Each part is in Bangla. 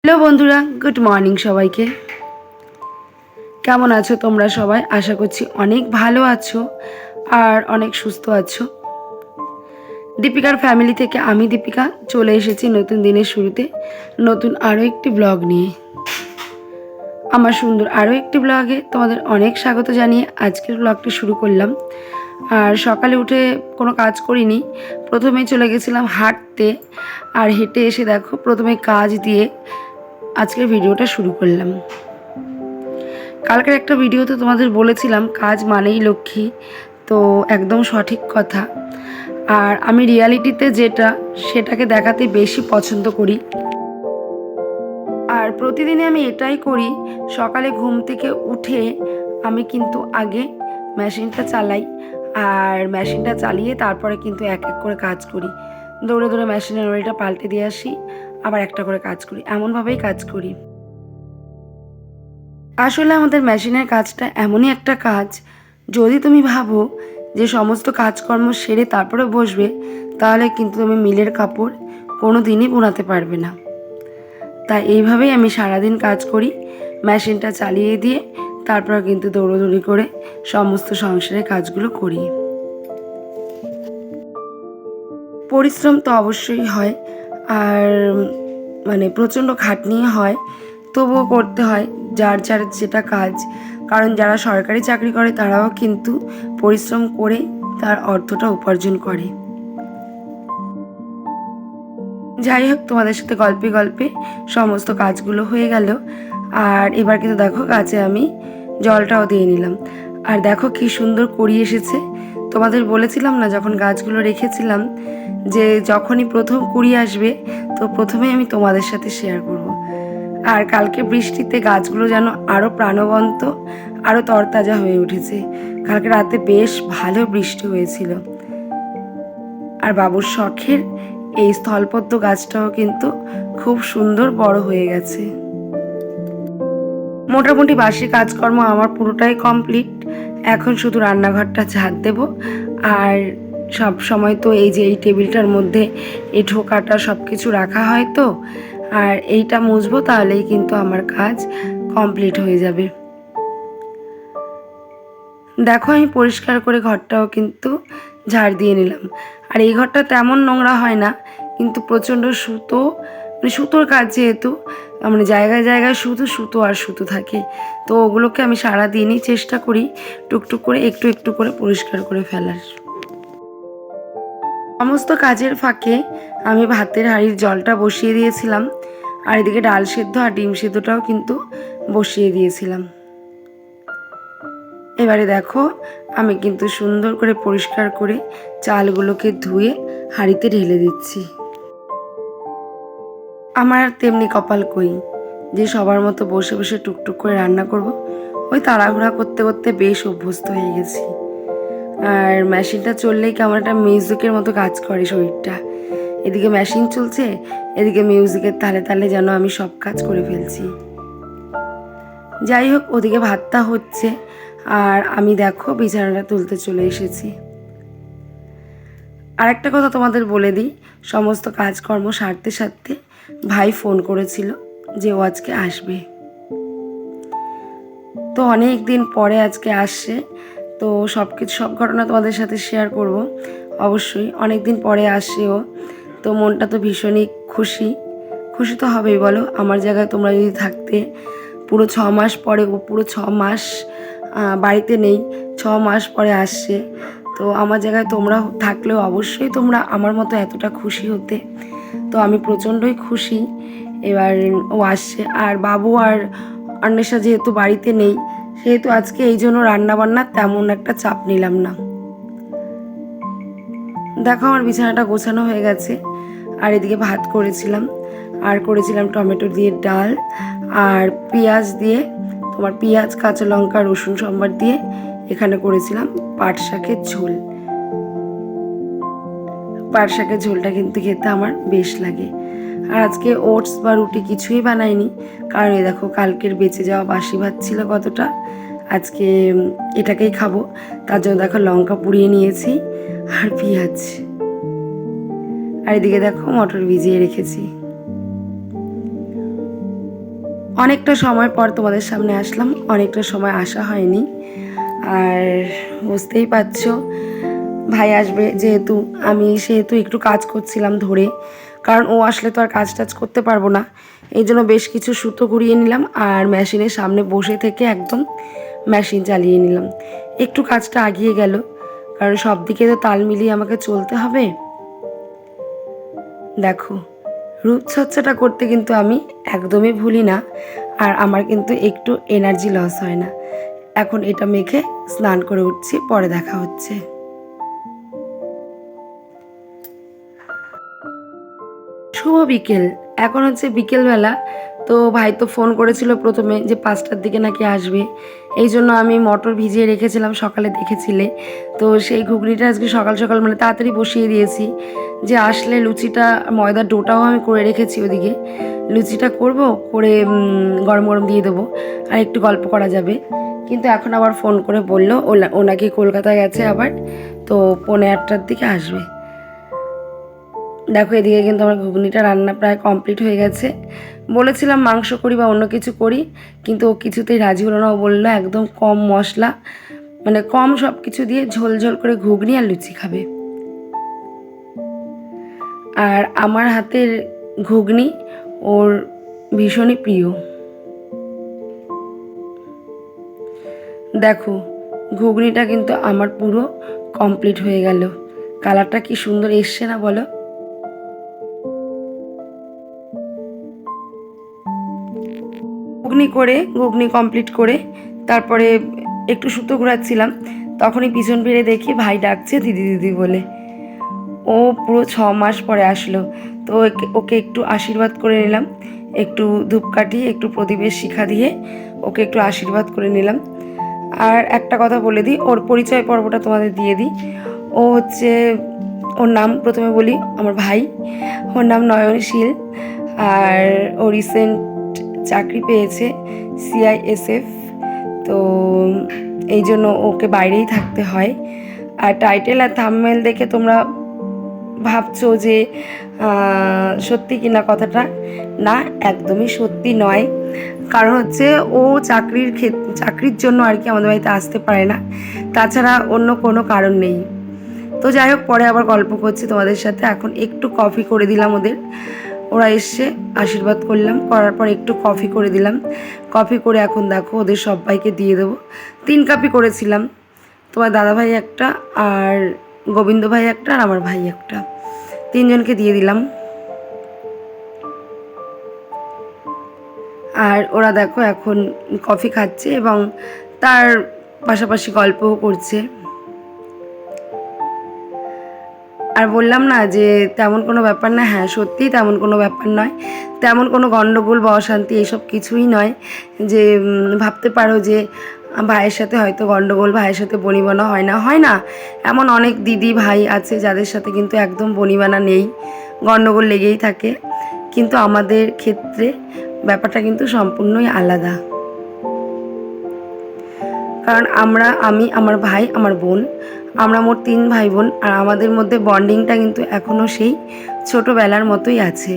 হ্যালো বন্ধুরা, গুড মর্নিং সবাইকে। কেমন আছো তোমরা সবাই? আশা করছি অনেক ভালো আছো আর অনেক সুস্থ আছো। দীপিকার ফ্যামিলি থেকে আমি দীপিকা চলে এসেছি নতুন দিনের শুরুতে নতুন আরও একটি ব্লগ নিয়ে। আমার সুন্দর আরও একটি ব্লগে তোমাদের অনেক স্বাগত জানিয়ে আজকের ব্লগটি শুরু করলাম। আর সকালে উঠে কোনো কাজ করিনি, প্রথমেই চলে গেছিলাম হাঁটতে। আর হেঁটে এসে দেখো প্রথমে কাজ দিয়ে আজকের ভিডিওটা শুরু করলাম। কালকের একটা ভিডিওতে তোমাদের বলেছিলাম কাজ মানেই লক্ষ্মী, তো একদম সঠিক কথা। আর আমি রিয়ালিটিতে যেটা সেটাকে দেখাতে বেশি পছন্দ করি। আর প্রতিদিনই আমি এটাই করি, সকালে ঘুম থেকে উঠে আমি কিন্তু আগে মেশিনটা চালাই, আর মেশিনটা চালিয়ে তারপরে কিন্তু এক এক করে কাজ করি। দৌড়ে দৌড়ে মেশিনের ওইটা পাল্টে দিয়ে আসি, আবার একটা করে কাজ করি, এমনভাবেই কাজ করি। আসলে আমাদের মেশিনের কাজটা এমনই একটা কাজ, যদি তুমি ভাবো যে সমস্ত কাজকর্ম সেরে তারপরে বসবে, তাহলে কিন্তু তুমি মিলের কাপড় কোনো দিনই বোনাতে পারবে না। তাই এইভাবেই আমি সারাদিন কাজ করি, মেশিনটা চালিয়ে দিয়ে তারপর কিন্তু দৌড়োদৌড়ি করে সমস্ত সংসারের কাজগুলো করি। পরিশ্রম তো অবশ্যই হয়, আর প্রচণ্ড খাটনি হয়, তবুও করতে হয় যার যার যেটা কাজ। কারণ যারা সরকারি চাকরি করে তারাও কিন্তু পরিশ্রম করে তার অর্থটা উপার্জন করে। যাই হোক, তোমাদের সাথে গল্পে গল্পে সমস্ত কাজগুলো হয়ে গেল। আর এবার কিন্তু দেখো গাছে আমি জলটাও দিয়ে নিলাম। আর দেখো কি সুন্দর করি এসেছে। তোমাদের বলেছিলাম না যখন গাছগুলো রেখেছিলাম যে যখনই প্রথম কুড়ি আসবে তো প্রথমেই আমি তোমাদের সাথে শেয়ার করব। আর কালকে বৃষ্টিতে গাছগুলো যেন আরও প্রাণবন্ত, আরও তরতাজা হয়ে উঠেছে। কালকে রাতে বেশ ভালো বৃষ্টি হয়েছিল। আর বাবুর শখের এই স্থলপদ্ম গাছটাও কিন্তু খুব সুন্দর বড় হয়ে গেছে। মোটামুটি বাসি কাজকর্ম আমার পুরোটাই কমপ্লিট। এখন শুধু রান্নাঘরটা ঝাড় দেব। আর সব সময় তো এই যে এই টেবিলটার মধ্যে এই ঠোকাটা সব কিছু রাখা হয়, তো আর এইটা মুছবো, তাহলেই কিন্তু আমার কাজ কমপ্লিট হয়ে যাবে। দেখো আমি পরিষ্কার করে ঘরটাও কিন্তু ঝাড় দিয়ে নিলাম। আর এই ঘরটা তেমন নোংরা হয় না, কিন্তু প্রচণ্ড সুতো, সুতোর কাজ যেহেতু, জায়গায় জায়গায় শুধু সুতো আর সুতো থাকে, তো ওগুলোকে আমি সারাদিনই চেষ্টা করি টুকটুক করে একটু একটু করে পরিষ্কার করে ফেলার। সমস্ত কাজের ফাঁকে আমি ভাতের হাঁড়ির জলটা বসিয়ে দিয়েছিলাম, আর এদিকে ডাল সেদ্ধ আর ডিম সেদ্ধটাও কিন্তু বসিয়ে দিয়েছিলাম। এবারে দেখো আমি কিন্তু সুন্দর করে পরিষ্কার করে চালগুলোকে ধুয়ে হাঁড়িতে ঢেলে দিচ্ছি। আমার তেমনি কপাল কই যে সবার মতো বসে বসে টুকটুক করে রান্না করব। ওই তাড়াহুড়া করতে করতে বেশ অভ্যস্ত হয়ে গেছি। আর মেশিনটা চললেই কেমন একটা মিউজিকের মতো কাজ করে শরীরটা। এদিকে মেশিন চলছে, এদিকে মিউজিকের তালে তালে যেন আমি সব কাজ করে ফেলছি। যাই হোক, ওদিকে ভাতটা হচ্ছে আর আমি দেখো বিছানাটা তুলতে চলে এসেছি। আর একটা কথা তোমাদের বলে দিই, সমস্ত কাজকর্ম সারতে সারতে ভাই ফোন করেছিল যে ও আজকে আসবে। তো অনেক দিন পরে আজকে আসছে, তো সব ঘটনা তোমাদের সাথে শেয়ার করব। অবশ্যই অনেক দিন পরে আসছে ও, তো মনটা তো ভীষণই খুশি। খুশি তো হবেই বলো, আমার জায়গায় তোমরা যদি থাকতে। পুরো 6 মাস পরে, ও পুরো 6 মাস বাড়িতে নেই, 6 মাস পরে আসছে। তো আমার জায়গায় তোমরা থাকলেও অবশ্যই তোমরা আমার মতো এতটা খুশি হতে। তো আমি প্রচণ্ডই খুশি এবার ও আসছে। আর বাবু আর অন্বেষা যেহেতু বাড়িতে নেই, সেহেতু আজকে এই জন্য রান্নাবান্না তেমন একটা চাপ নিলাম না। দেখো আমার বিছানাটা গোছানো হয়ে গেছে। আর এদিকে ভাত করেছিলাম, আর করেছিলাম টমেটো দিয়ে ডাল, আর পেঁয়াজ দিয়ে, তোমার পেঁয়াজ কাঁচা লঙ্কা রসুন সম্বার দিয়ে এখানে করেছিলাম পাট শাকের ঝোল। পাট শাকের ঝোলটা কিন্তু খেতে আমার বেশ লাগে। আর আজকে ওটস বা রুটি কিছুই বানাইনি, কারণ এই দেখো কালকের বেঁচে যাওয়া বাসি ভাত ছিল কতটা, আজকে এটাকেই খাবো। তার জন্য দেখো লঙ্কা পুড়িয়ে নিয়েছি আর পেঁয়াজ। আর এদিকে দেখো মটর ভিজিয়ে রেখেছি। অনেকটা সময় পর তোমাদের সামনে আসলাম, অনেকটা সময় আসা হয়নি। আর বুঝতেই পারছো ভাই আসবে যেহেতু, আমি সেহেতু একটু কাজ করছিলাম ধরে, কারণ ও আসলে তো আর কাজ টাজ করতে পারবো না। এই জন্য বেশ কিছু সুতো ঘুরিয়ে নিলাম আর মেশিনের সামনে বসে থেকে একদম মেশিন চালিয়ে নিলাম। একটু কাজটা আগিয়ে গেল, কারণ সব দিকে তো তাল মিলিয়ে আমাকে চলতে হবে। দেখো, রূপচর্চাটা করতে কিন্তু আমি একদমই ভুলি না, আর আমার কিন্তু একটু এনার্জি লস হয় না। এখন এটা মেখে স্নান করে উঠছি, পরে দেখা হচ্ছে। শুভ বিকেল। এখন হচ্ছে বিকেলবেলা। তো ভাই তো ফোন করেছিল প্রথমে যে 5টার দিকে নাকি আসবে, এই জন্য আমি মটর ভিজিয়ে রেখেছিলাম, সকালে দেখেছিলে। তো সেই ঘুগনিটা আজকে সকাল সকাল মানে তাড়াতাড়ি বসিয়ে দিয়েছি, যে আসলে লুচিটা, ময়দার ডোটাও আমি করে রেখেছি ওদিকে। লুচিটা করব, করে গরম গরম দিয়ে দেবো, আর একটু গল্প করা যাবে। কিন্তু এখন আবার ফোন করে বললো ও নাকি কলকাতায় গেছে আবার, তো 7:45টার দিকে আসবে। দেখো, এদিকে কিন্তু আমার ঘুগনিটা রান্না প্রায় কমপ্লিট হয়ে গেছে। বলেছিলাম মাংস করি বা অন্য কিছু করি, কিন্তু ও কিছুতেই রাজি হলো না। ও বললো একদম কম মশলা, মানে কম সব কিছু দিয়ে ঝোল ঝোল করে ঘুগনি আর লুচি খাবে। আর আমার হাতের ঘুগনি ওর ভীষণই প্রিয়। দেখো, ঘুগনিটা কিন্তু আমার পুরো কমপ্লিট হয়ে গেল। কালারটা কি সুন্দর এসছে না বলো? ঘুগনি কমপ্লিট করে তারপরে একটু সুতো ঘোরাচ্ছিলাম, তখনই পিছন ফিরে দেখি ভাই ডাকছে দিদি দিদি বলে। ও পুরো 6 মাস পরে আসলো, তো ওকে একটু আশীর্বাদ করে নিলাম, একটু ধূপকাঠি একটু প্রদীপের শিখা দিয়ে ওকে একটু আশীর্বাদ করে নিলাম। আর একটা কথা বলে দিই, ওর পরিচয় পর্বটা তোমাদের দিয়ে দিই। ও হচ্ছে, ওর নাম প্রথমে বলি, আমার ভাই, ওর নাম নয়নশীল। আর ও রিসেন্ট চাকরি পেয়েছে CISF, তো এই জন্য ওকে বাইরেই থাকতে হয়। আর টাইটেল আর থাম্বনেল দেখে তোমরা ভাবছো যে সত্যি কিনা কথাটা, না একদমই সত্যি নয়। কারণ হচ্ছে ও চাকরির জন্য আর কি আমাদের বাড়িতে আসতে পারে না, তাছাড়া অন্য কোনো কারণ নেই। তো যাই হোক, পরে আবার গল্প করছি তোমাদের সাথে। এখন একটু কফি করে দিলাম ওদের, ওরা এসছে, আশীর্বাদ করলাম, করার পর একটু কফি করে দিলাম। কফি করে এখন দেখো ওদের সবাইকে দিয়ে দেবো। 3 কাপই করেছিলাম, তোমার দাদাভাই একটা, আর গোবিন্দ ভাই একটা, আর আমার ভাই একটা, 3জনকে দিয়ে দিলাম। আর ওরা দেখো এখন কফি খাচ্ছে এবং তার পাশাপাশি গল্পও করছে। আর বললাম না যে তেমন কোনো ব্যাপার না, হ্যাঁ সত্যিই তেমন কোনো ব্যাপার নয়, তেমন কোনো গণ্ডগোল বা অশান্তি এসব কিছুই নয়। যে ভাবতে পারো যে ভাইয়ের সাথে হয়তো গণ্ডগোল, ভাইয়ের সাথে বনিবনা হয় না, এমন অনেক দিদি ভাই আছে যাদের সাথে কিন্তু একদম বনিবনা নেই, গণ্ডগোল লেগেই থাকে। কিন্তু আমাদের ক্ষেত্রে ব্যাপারটা কিন্তু সম্পূর্ণই আলাদা। কারণ আমি, আমার ভাই, আমার বোন, আমরা মোট 3 ভাই বোন, আর আমাদের মধ্যে বন্ডিংটা কিন্তু এখনও সেই ছোটোবেলার মতোই আছে।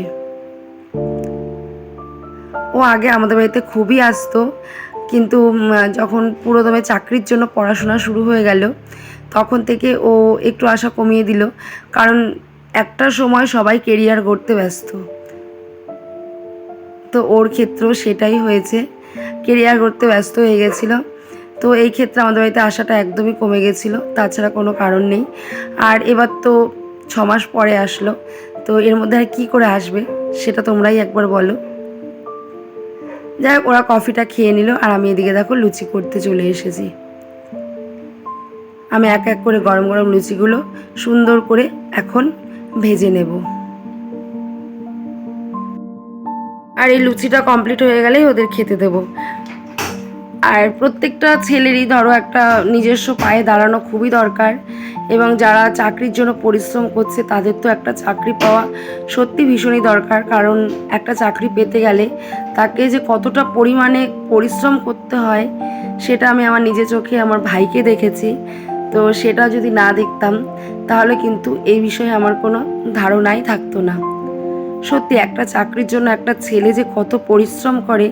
ও আগে আমাদের বাড়িতে খুবই আসতো, কিন্তু যখন পুরোদমে চাকরির জন্য পড়াশোনা শুরু হয়ে গেল, তখন থেকে ও একটু আসা কমিয়ে দিল। কারণ একটা সময় সবাই কেরিয়ার গড়তে ব্যস্ত, তো ওর ক্ষেত্রেও সেটাই হয়েছে, কেরিয়ার গড়তে ব্যস্ত হয়ে গেছিলো। তো এই ক্ষেত্রে আমাদের বাড়িতে আসাটা একদমই কমে গেছিলো, তাছাড়া কোনো কারণ নেই। আর এবার তো 6 মাস পরে আসলো, তো এর মধ্যে আর কী করে আসবে সেটা তোমরাই একবার বলো। যাই হোক, ওরা কফিটা খেয়ে নিল, আর আমি এদিকে দেখো লুচি করতে চলে এসেছি। আমি এক এক করে গরম গরম লুচিগুলো সুন্দর করে এখন ভেজে নেব। আর এই লুচিটা কমপ্লিট হয়ে গেলেই ওদের খেতে দেবো। আর প্রত্যেকটা ছেলেরই ধরো একটা নিজস্ব পায়ে দাঁড়ানো খুবই দরকার, এবং যারা চাকরির জন্য পরিশ্রম করছে তাদের তো একটা চাকরি পাওয়া সত্যি ভীষণই দরকার। কারণ একটা চাকরি পেতে গেলে তাকে যে কতটা পরিমাণে পরিশ্রম করতে হয় সেটা আমি আমার নিজের চোখে আমার ভাইকে দেখেছি। তো সেটা যদি না দেখতাম তাহলে কিন্তু এই বিষয়ে আমার কোনো ধারণাই থাকতো না। সত্যি একটা চাকরির জন্য একটা ছেলে যে কত পরিশ্রম করে,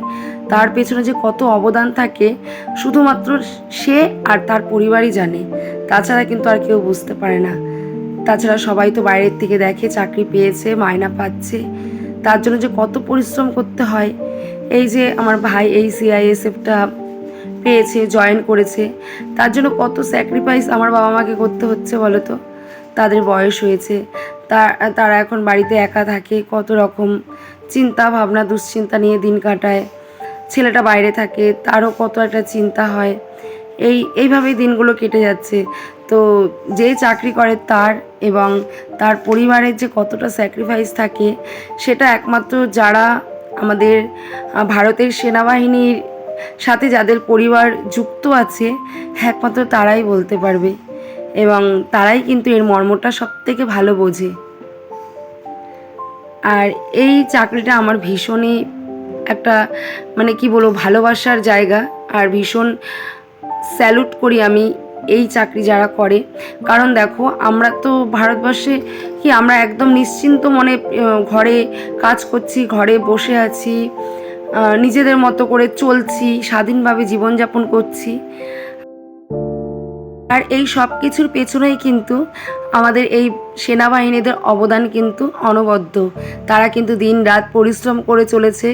তার পেছনে যে কত অবদান থাকে, শুধুমাত্র সে আর তার পরিবারই জানে। তাছাড়া কিন্তু আর কেউ বুঝতে পারে না। তাছাড়া সবাই তো বাইরের থেকে দেখে চাকরি পেয়েছে, মাইনা পাচ্ছে, তার জন্য যে কত পরিশ্রম করতে হয়। এই যে আমার ভাই এই সিআইএসএফটা পেয়েছে, জয়েন করেছে, তার জন্য কত স্যাক্রিফাইস আমার বাবা মাকে করতে হচ্ছে বলো তো। তাদের বয়স হয়েছে, তারা এখন বাড়িতে একা থাকে, কত রকম চিন্তা ভাবনা দুশ্চিন্তা নিয়ে দিন কাটায়। ছেলেটা বাইরে থাকে, তারও কত একটা চিন্তা হয়। এইভাবেই দিনগুলো কেটে যাচ্ছে। তো যে চাকরি করে তার এবং তার পরিবারের যে কতটা স্যাক্রিফাইস থাকে, সেটা একমাত্র যারা আমাদের ভারতের সেনাবাহিনীর সাথে যাদের পরিবার যুক্ত আছে, একমাত্র তারাই বলতে পারবে এবং তারাই কিন্তু এর মর্মটা সবথেকে ভালো বোঝে। আর এই চাকরিটা আমার ভীষণই একটা মানে কি বলবো ভালোবাসার জায়গা, আর ভীষণ স্যালুট করি আমি এই চাকরি যারা করে। কারণ দেখো, আমরা তো ভারতবর্ষে কি আমরা একদম নিশ্চিন্ত মনে ঘরে কাজ করছি, ঘরে বসে আছি, নিজেদের মতো করে চলছি, স্বাধীনভাবে জীবনযাপন করছি। আর এই সব কিছুর পেছনেই কিন্তু আমাদের এই সেনাবাহিনীদের অবদান কিন্তু অনবদ্য। তারা কিন্তু দিন রাত পরিশ্রম করে চলেছে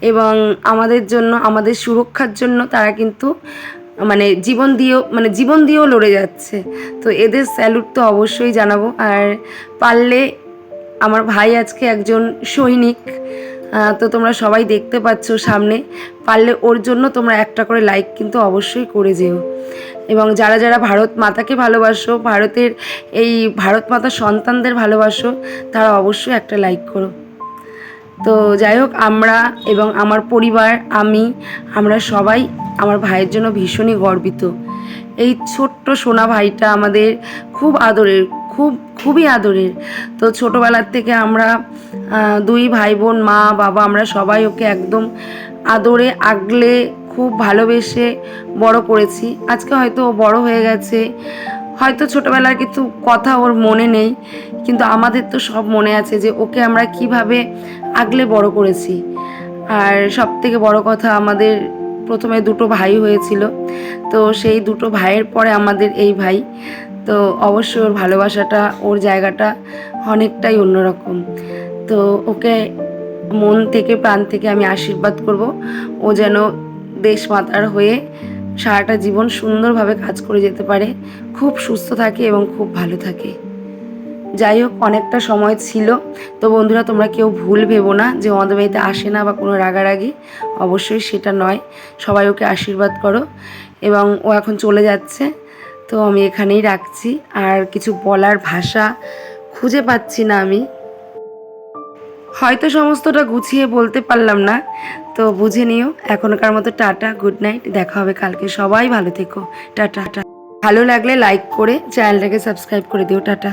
এবং আমাদের জন্য, আমাদের সুরক্ষার জন্য তারা কিন্তু জীবন দিয়েও লড়ে যাচ্ছে। তো এদের স্যালুট তো অবশ্যই জানাবো। আর পারলে আমার ভাই আজকে একজন সৈনিক, তো তোমরা সবাই দেখতে পাচ্ছ সামনে, পারলে ওর জন্য তোমরা একটা করে লাইক কিন্তু অবশ্যই করে যেও। এবং যারা যারা ভারত মাতাকে ভালোবাসো, ভারতের এই ভারত মাতার সন্তানদের ভালোবাসো, তারা অবশ্যই একটা লাইক করো। তো যাই হোক, আমরা এবং আমার পরিবার, আমরা সবাই আমার ভাইয়ের জন্য ভীষণই গর্বিত। এই ছোট্ট সোনা ভাইটা আমাদের খুব আদরের, খুবই আদরের। তো ছোটোবেলার থেকে আমরা দুই ভাই বোন, মা বাবা, আমরা সবাই ওকে একদম আদরে আগলে খুব ভালোবেসে বড় করেছি। আজকে হয়তো ও বড় হয়ে গেছে, হয়তো ছোটোবেলার কিছু কথা ওর মনে নেই, কিন্তু আমাদের তো সব মনে আছে যে ওকে আমরা কিভাবে আগলে বড় করেছি। আর সব থেকে বড় কথা, আমাদের প্রথমে দুটো ভাই হয়েছিল, তো সেই দুটো ভাইয়ের পরে আমাদের এই ভাই। তো অবশ্যই ওর ভালোবাসাটা, ওর জায়গাটা অনেকটাই অন্যরকম। তো ওকে মন থেকে, প্রাণ থেকে আমি আশীর্বাদ করব, ও যেন দেশ মাতার হয়ে সারাটা জীবন সুন্দরভাবে কাজ করে যেতে পারে, খুব সুস্থ থাকে এবং খুব ভালো থাকে। যাই হোক, অনেকটা সময় ছিল। তো বন্ধুরা, তোমরা কেউ ভুল ভেবো না যে আমাদের বাড়িতে আসে না বা কোনো রাগারাগি, অবশ্যই সেটা নয়। সবাই ওকে আশীর্বাদ করো। এবং ও এখন চলে যাচ্ছে, তো আমি এখানেই রাখছি। আর কিছু বলার ভাষা খুঁজে পাচ্ছি না আমি, হয়তো সমস্তটা গুছিয়ে বলতে পারলাম না, তো বুঝে নিও। এখনকার মতো টাটা, গুড নাইট, দেখা হবে কালকে। সবাই ভালো থেকো, টাটা। ভালো লাগলে লাইক করে চ্যানেলটাকে সাবস্ক্রাইব করে দিও, টাটা।